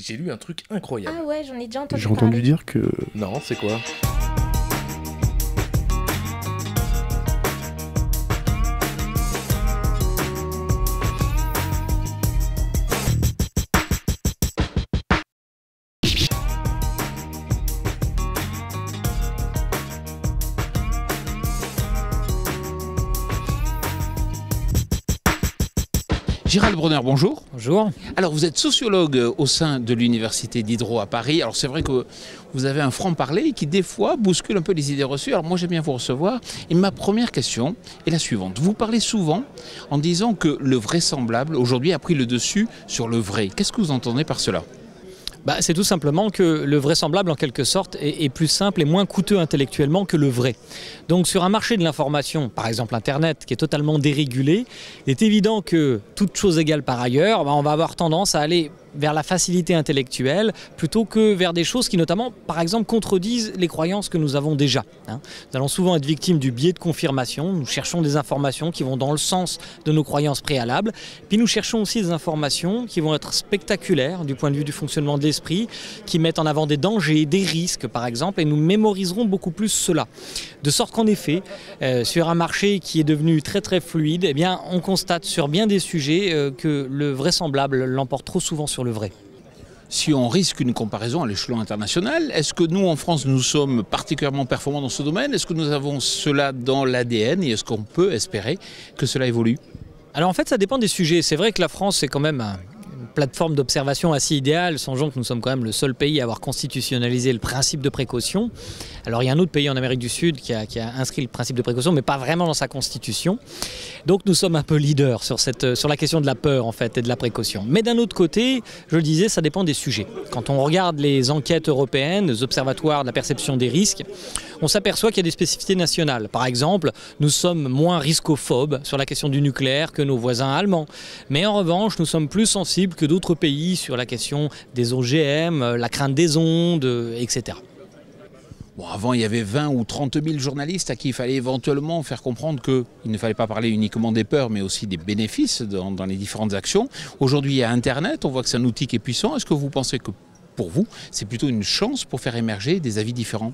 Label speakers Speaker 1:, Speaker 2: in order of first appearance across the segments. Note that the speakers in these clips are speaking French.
Speaker 1: j'ai lu un truc incroyable.
Speaker 2: Ah ouais, j'en ai déjà entendu
Speaker 3: J'ai entendu
Speaker 2: parler.
Speaker 3: dire que...
Speaker 1: Non, c'est quoi?
Speaker 4: Gérald Bronner, bonjour.
Speaker 5: Bonjour.
Speaker 4: Alors vous êtes sociologue au sein de l'Université Diderot à Paris. Alors c'est vrai que vous avez un franc-parler qui des fois bouscule un peu les idées reçues. Alors moi j'aime bien vous recevoir. Et ma première question est la suivante. Vous parlez souvent en disant que le vraisemblable aujourd'hui a pris le dessus sur le vrai. Qu'est-ce que vous entendez par cela ?
Speaker 5: C'est tout simplement que le vraisemblable, en quelque sorte, est plus simple et moins coûteux intellectuellement que le vrai. Donc sur un marché de l'information, par exemple Internet, qui est totalement dérégulé, il est évident que, toute chose égale par ailleurs, on va avoir tendance à aller vers la facilité intellectuelle plutôt que vers des choses qui notamment, par exemple, contredisent les croyances que nous avons déjà. Nous allons souvent être victimes du biais de confirmation. Nous cherchons des informations qui vont dans le sens de nos croyances préalables. Puis nous cherchons aussi des informations qui vont être spectaculaires du point de vue du fonctionnement de l'esprit, qui mettent en avant des dangers, des risques par exemple, et nous mémoriserons beaucoup plus cela. De sorte qu'en effet, sur un marché qui est devenu très très fluide, eh bien, on constate sur bien des sujets que le vraisemblable l'emporte trop souvent sur le vrai.
Speaker 4: Si on risque une comparaison à l'échelon international, est-ce que nous en France nous sommes particulièrement performants dans ce domaine? Est-ce que nous avons cela dans l'ADN et est-ce qu'on peut espérer que cela évolue?
Speaker 5: Alors en fait ça dépend des sujets. C'est vrai que la France est quand même une plateforme d'observation assez idéale. Songeons que nous sommes quand même le seul pays à avoir constitutionnalisé le principe de précaution. Alors il y a un autre pays en Amérique du Sud qui a inscrit le principe de précaution, mais pas vraiment dans sa constitution. Donc nous sommes un peu leaders sur la question de la peur en fait et de la précaution. Mais d'un autre côté, je le disais, ça dépend des sujets. Quand on regarde les enquêtes européennes, les observatoires de la perception des risques, on s'aperçoit qu'il y a des spécificités nationales. Par exemple, nous sommes moins riscophobes sur la question du nucléaire que nos voisins allemands. Mais en revanche, nous sommes plus sensibles que d'autres pays sur la question des OGM, la crainte des ondes, etc.
Speaker 4: Bon, avant, il y avait 20 ou 30 000 journalistes à qui il fallait éventuellement faire comprendre qu'il ne fallait pas parler uniquement des peurs, mais aussi des bénéfices dans les différentes actions. Aujourd'hui, il y a Internet, on voit que c'est un outil qui est puissant. Est-ce que vous pensez que, pour vous, c'est plutôt une chance pour faire émerger des avis différents ?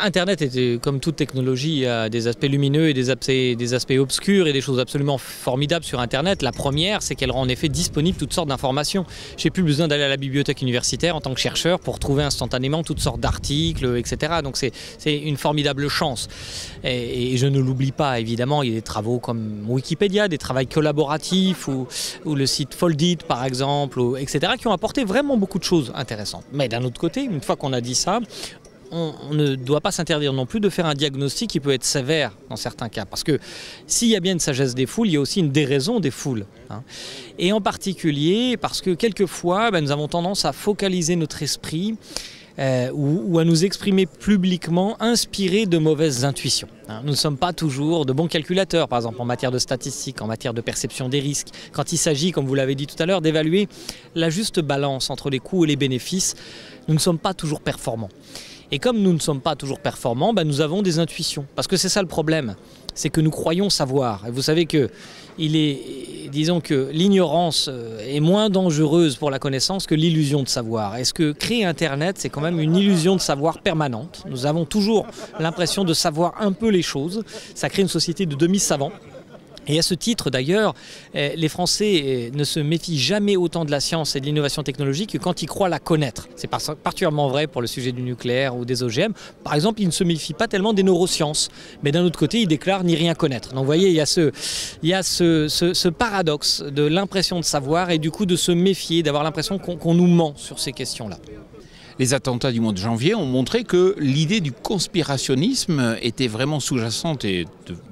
Speaker 5: Internet, comme toute technologie, a des aspects lumineux et des aspects obscurs et des choses absolument formidables sur Internet. La première, c'est qu'elle rend en effet disponible toutes sortes d'informations. Je n'ai plus besoin d'aller à la bibliothèque universitaire en tant que chercheur pour trouver instantanément toutes sortes d'articles, etc. Donc c'est une formidable chance. Et je ne l'oublie pas, évidemment, il y a des travaux comme Wikipédia, des travaux collaboratifs ou le site Foldit, par exemple, etc., qui ont apporté vraiment beaucoup de choses intéressantes. Mais d'un autre côté, une fois qu'on a dit ça, on ne doit pas s'interdire non plus de faire un diagnostic qui peut être sévère dans certains cas. Parce que s'il y a bien une sagesse des foules, il y a aussi une déraison des foules. Et en particulier parce que quelquefois, nous avons tendance à focaliser notre esprit ou à nous exprimer publiquement inspirés de mauvaises intuitions. Nous ne sommes pas toujours de bons calculateurs, par exemple en matière de statistiques, en matière de perception des risques. Quand il s'agit, comme vous l'avez dit tout à l'heure, d'évaluer la juste balance entre les coûts et les bénéfices, nous ne sommes pas toujours performants. Et comme nous ne sommes pas toujours performants, nous avons des intuitions. Parce que c'est ça le problème, c'est que nous croyons savoir. Et vous savez que disons que l'ignorance est moins dangereuse pour la connaissance que l'illusion de savoir. Est-ce que créer Internet, c'est quand même une illusion de savoir permanente. Nous avons toujours l'impression de savoir un peu les choses. Ça crée une société de demi-savants. Et à ce titre d'ailleurs, les Français ne se méfient jamais autant de la science et de l'innovation technologique que quand ils croient la connaître. C'est particulièrement vrai pour le sujet du nucléaire ou des OGM. Par exemple, ils ne se méfient pas tellement des neurosciences, mais d'un autre côté, ils déclarent n'y rien connaître. Donc vous voyez, il y a ce paradoxe de l'impression de savoir et du coup de se méfier, d'avoir l'impression qu'on nous ment sur ces questions-là.
Speaker 4: Les attentats du mois de janvier ont montré que l'idée du conspirationnisme était vraiment sous-jacente et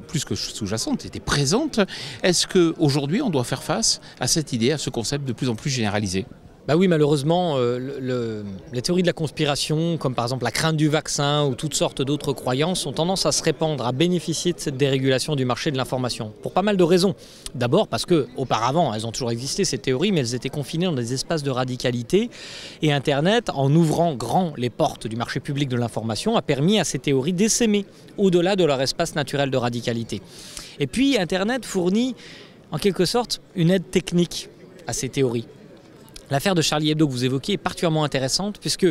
Speaker 4: plus que sous-jacente, était présente. Est-ce qu'aujourd'hui on doit faire face à cette idée, à ce concept de plus en plus généralisé ?
Speaker 5: Oui, malheureusement, les théories de la conspiration, comme par exemple la crainte du vaccin ou toutes sortes d'autres croyances, ont tendance à se répandre, à bénéficier de cette dérégulation du marché de l'information, pour pas mal de raisons. D'abord parce qu'auparavant, elles ont toujours existé, ces théories, mais elles étaient confinées dans des espaces de radicalité. Et Internet, en ouvrant grand les portes du marché public de l'information, a permis à ces théories d'essaimer au-delà de leur espace naturel de radicalité. Et puis, Internet fournit, en quelque sorte, une aide technique à ces théories. L'affaire de Charlie Hebdo que vous évoquez est particulièrement intéressante puisque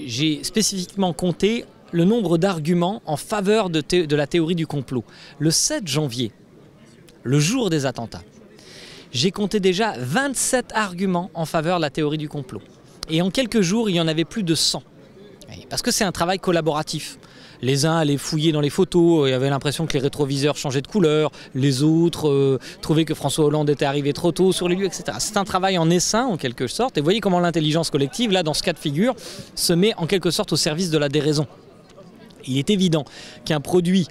Speaker 5: j'ai spécifiquement compté le nombre d'arguments en faveur de la théorie du complot. Le 7 janvier, le jour des attentats, j'ai compté déjà 27 arguments en faveur de la théorie du complot. Et en quelques jours, il y en avait plus de 100. Parce que c'est un travail collaboratif. Les uns allaient fouiller dans les photos et avaient l'impression que les rétroviseurs changeaient de couleur. Les autres trouvaient que François Hollande était arrivé trop tôt sur les lieux, etc. C'est un travail en essaim, en quelque sorte. Et vous voyez comment l'intelligence collective, là, dans ce cas de figure, se met en quelque sorte au service de la déraison. Il est évident qu'un produit,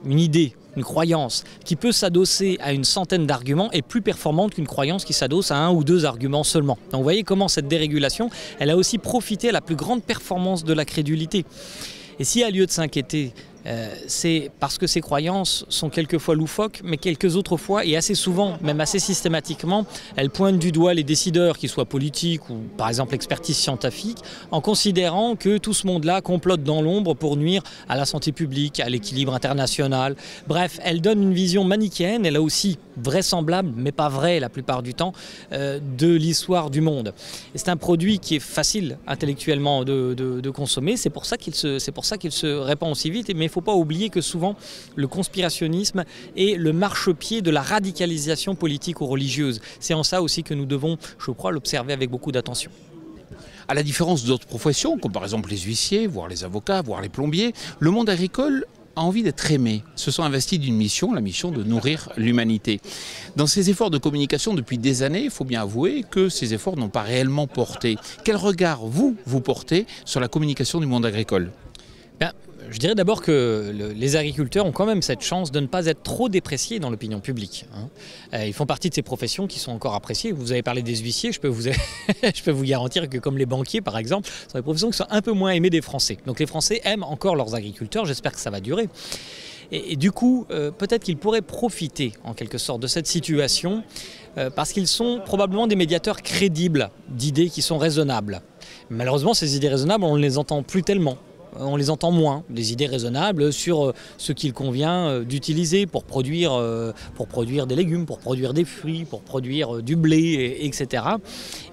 Speaker 5: une idée, une croyance qui peut s'adosser à une centaine d'arguments est plus performante qu'une croyance qui s'adosse à 1 ou 2 arguments seulement. Donc vous voyez comment cette dérégulation, elle a aussi profité à la plus grande performance de la crédulité. Et s'il y a lieu de s'inquiéter, c'est parce que ces croyances sont quelquefois loufoques, mais quelques autres fois, et assez souvent, même assez systématiquement, elles pointent du doigt les décideurs, qu'ils soient politiques ou par exemple l'expertise scientifique, en considérant que tout ce monde-là complote dans l'ombre pour nuire à la santé publique, à l'équilibre international. Bref, elles donnent une vision manichéenne, elle a aussi vraisemblable, mais pas vraie la plupart du temps, de l'histoire du monde. Et c'est un produit qui est facile intellectuellement de consommer, c'est pour ça qu'il se répand aussi vite, mais il ne faut pas oublier que souvent le conspirationnisme est le marchepied de la radicalisation politique ou religieuse. C'est en ça aussi que nous devons, je crois, l'observer avec beaucoup d'attention.
Speaker 4: À la différence d'autres professions, comme par exemple les huissiers, voire les avocats, voire les plombiers, le monde agricole a envie d'être aimé, se sont investis d'une mission, la mission de nourrir l'humanité. Dans ces efforts de communication depuis des années, il faut bien avouer que ces efforts n'ont pas réellement porté. Quel regard vous portez sur la communication du monde agricole ?
Speaker 5: Je dirais d'abord que les agriculteurs ont quand même cette chance de ne pas être trop dépréciés dans l'opinion publique. Ils font partie de ces professions qui sont encore appréciées. Vous avez parlé des huissiers, je peux vous garantir que comme les banquiers par exemple, ce sont des professions qui sont un peu moins aimées des Français. Donc les Français aiment encore leurs agriculteurs, j'espère que ça va durer. Et du coup, peut-être qu'ils pourraient profiter en quelque sorte de cette situation parce qu'ils sont probablement des médiateurs crédibles d'idées qui sont raisonnables. Malheureusement, ces idées raisonnables, on ne les entend plus tellement. On les entend moins, des idées raisonnables sur ce qu'il convient d'utiliser pour produire des légumes, pour produire des fruits, pour produire du blé, etc.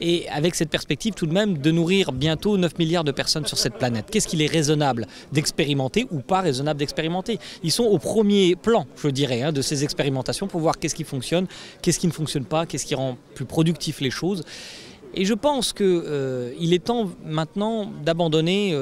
Speaker 5: Et avec cette perspective tout de même de nourrir bientôt 9 milliards de personnes sur cette planète. Qu'est-ce qu'il est raisonnable d'expérimenter ou pas raisonnable d'expérimenter? Ils sont au premier plan, je dirais, de ces expérimentations pour voir qu'est-ce qui fonctionne, qu'est-ce qui ne fonctionne pas, qu'est-ce qui rend plus productif les choses. Et je pense qu'il est temps maintenant d'abandonner,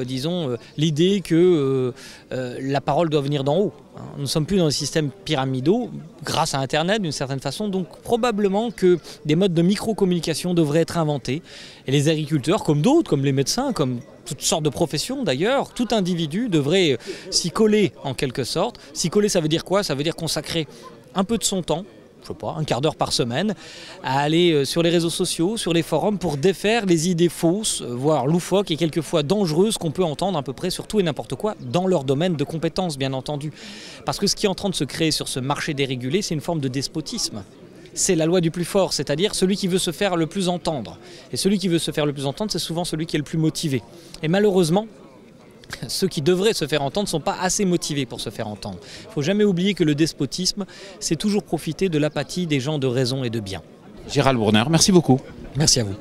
Speaker 5: l'idée que la parole doit venir d'en haut. Nous ne sommes plus dans des systèmes pyramidaux, grâce à Internet d'une certaine façon, donc probablement que des modes de micro-communication devraient être inventés. Et les agriculteurs, comme d'autres, comme les médecins, comme toutes sortes de professions d'ailleurs, tout individu devrait s'y coller en quelque sorte. S'y coller, ça veut dire quoi? Ça veut dire consacrer un peu de son temps, je sais pas, un quart d'heure par semaine, à aller sur les réseaux sociaux, sur les forums pour défaire les idées fausses, voire loufoques et quelquefois dangereuses qu'on peut entendre à peu près sur tout et n'importe quoi dans leur domaine de compétences bien entendu. Parce que ce qui est en train de se créer sur ce marché dérégulé, c'est une forme de despotisme. C'est la loi du plus fort, c'est-à-dire celui qui veut se faire le plus entendre. Et celui qui veut se faire le plus entendre, c'est souvent celui qui est le plus motivé. Et malheureusement, ceux qui devraient se faire entendre ne sont pas assez motivés pour se faire entendre. Il ne faut jamais oublier que le despotisme, c'est toujours profiter de l'apathie des gens de raison et de bien.
Speaker 4: Gérald Brunner, merci beaucoup.
Speaker 5: Merci à vous.